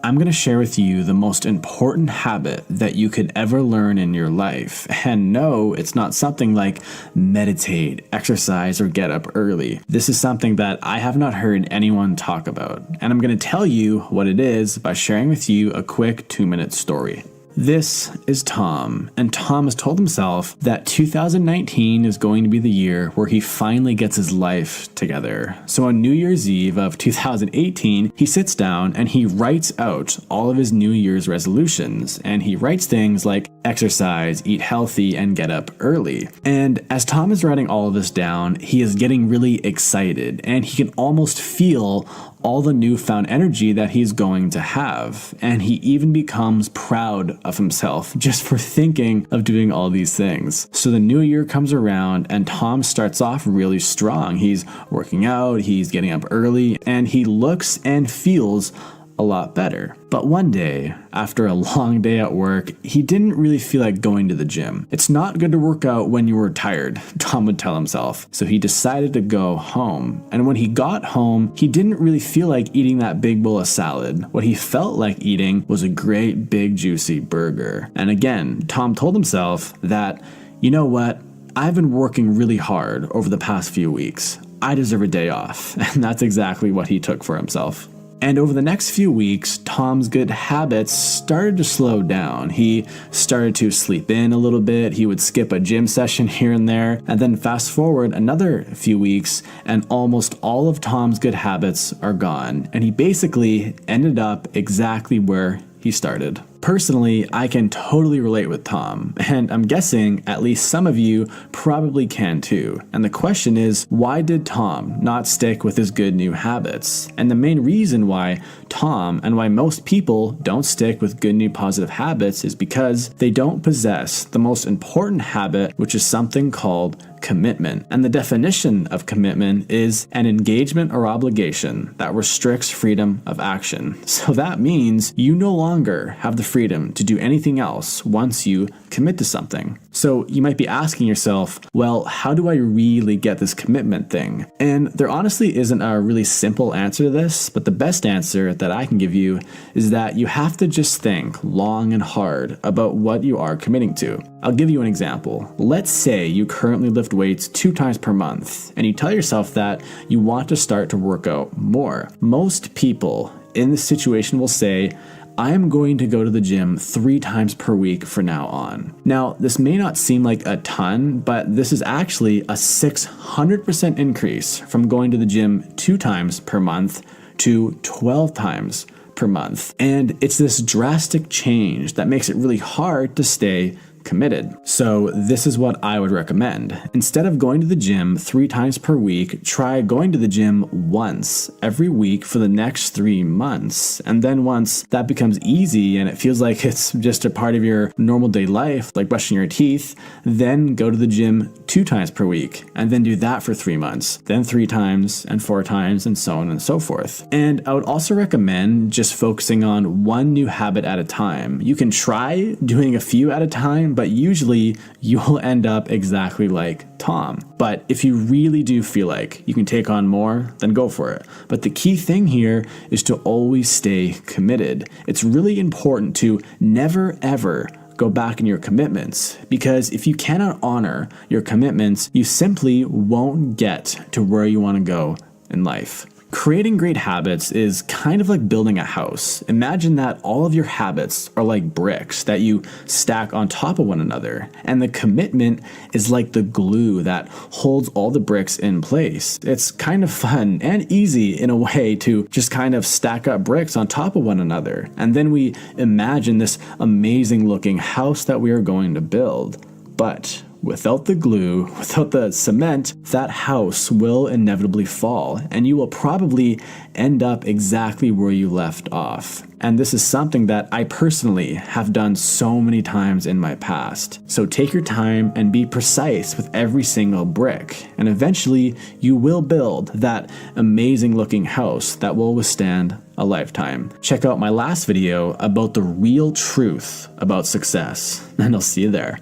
I'm going to share with you the most important habit that you could ever learn in your life. And no, it's not something like meditate, exercise, or get up early. This is something that I have not heard anyone talk about. And I'm going to tell you what it is by sharing with you a quick 2-minute story. This is Tom, and Tom has told himself that 2019 is going to be the year where he finally gets his life together. So on New Year's Eve of 2018, he sits down and he writes out all of his New Year's resolutions, and he writes things like exercise, eat healthy, and get up early. And as Tom is writing all of this down, he is getting really excited, and he can almost feel all the newfound energy that he's going to have. And he even becomes proud of himself just for thinking of doing all these things. So the new year comes around and Tom starts off really strong. He's working out, he's getting up early, and he looks and feels a lot better. But one day, after a long day at work, he didn't really feel like going to the gym. It's not good to work out when you were tired, Tom would tell himself. So he decided to go home. And when he got home, he didn't really feel like eating that big bowl of salad. What he felt like eating was a great big juicy burger. And again, Tom told himself that, you know what? I've been working really hard over the past few weeks. I deserve a day off. And that's exactly what he took for himself. And over the next few weeks, Tom's good habits started to slow down. He started to sleep in a little bit. He would skip a gym session here and there. And then fast forward another few weeks, and almost all of Tom's good habits are gone. And he basically ended up exactly where he started. Personally, I can totally relate with Tom, and I'm guessing at least some of you probably can too. And the question is, why did Tom not stick with his good new habits? And the main reason why Tom and why most people don't stick with good new positive habits is because they don't possess the most important habit, which is something called commitment. And the definition of commitment is an engagement or obligation that restricts freedom of action. So that means you no longer have the freedom to do anything else once you commit to something. So you might be asking yourself, well, how do I really get this commitment thing? And there honestly isn't a really simple answer to this, but the best answer that I can give you is that you have to just think long and hard about what you are committing to. I'll give you an example. Let's say you currently lift weights 2 times per month, and you tell yourself that you want to start to work out more. Most people in this situation will say, I'm going to go to the gym 3 times per week from now on. Now, this may not seem like a ton, but this is actually a 600% increase from going to the gym 2 times per month to 12 times per month. And it's this drastic change that makes it really hard to stay committed. So this is what I would recommend. Instead of going to the gym 3 times per week, try going to the gym once every week for the next 3 months. And then once that becomes easy and it feels like it's just a part of your normal day life, like brushing your teeth, then go to the gym 2 times per week, and then do that for 3 months, then 3 times and 4 times, and so on and so forth. And I would also recommend just focusing on one new habit at a time. You can try doing a few at a time, but usually you'll end up exactly like Tom. But if you really do feel like you can take on more, then go for it. But the key thing here is to always stay committed. It's really important to never ever go back in your commitments, because if you cannot honor your commitments, you simply won't get to where you want to go in life. Creating great habits is kind of like building a house. Imagine that all of your habits are like bricks that you stack on top of one another, and the commitment is like the glue that holds all the bricks in place. It's kind of fun and easy in a way to just kind of stack up bricks on top of one another, and then we imagine this amazing looking house that we are going to build. But without the glue, without the cement, that house will inevitably fall, and you will probably end up exactly where you left off. And this is something that I personally have done so many times in my past. So take your time and be precise with every single brick, and eventually you will build that amazing looking house that will withstand a lifetime. Check out my last video about the real truth about success, and I'll see you there.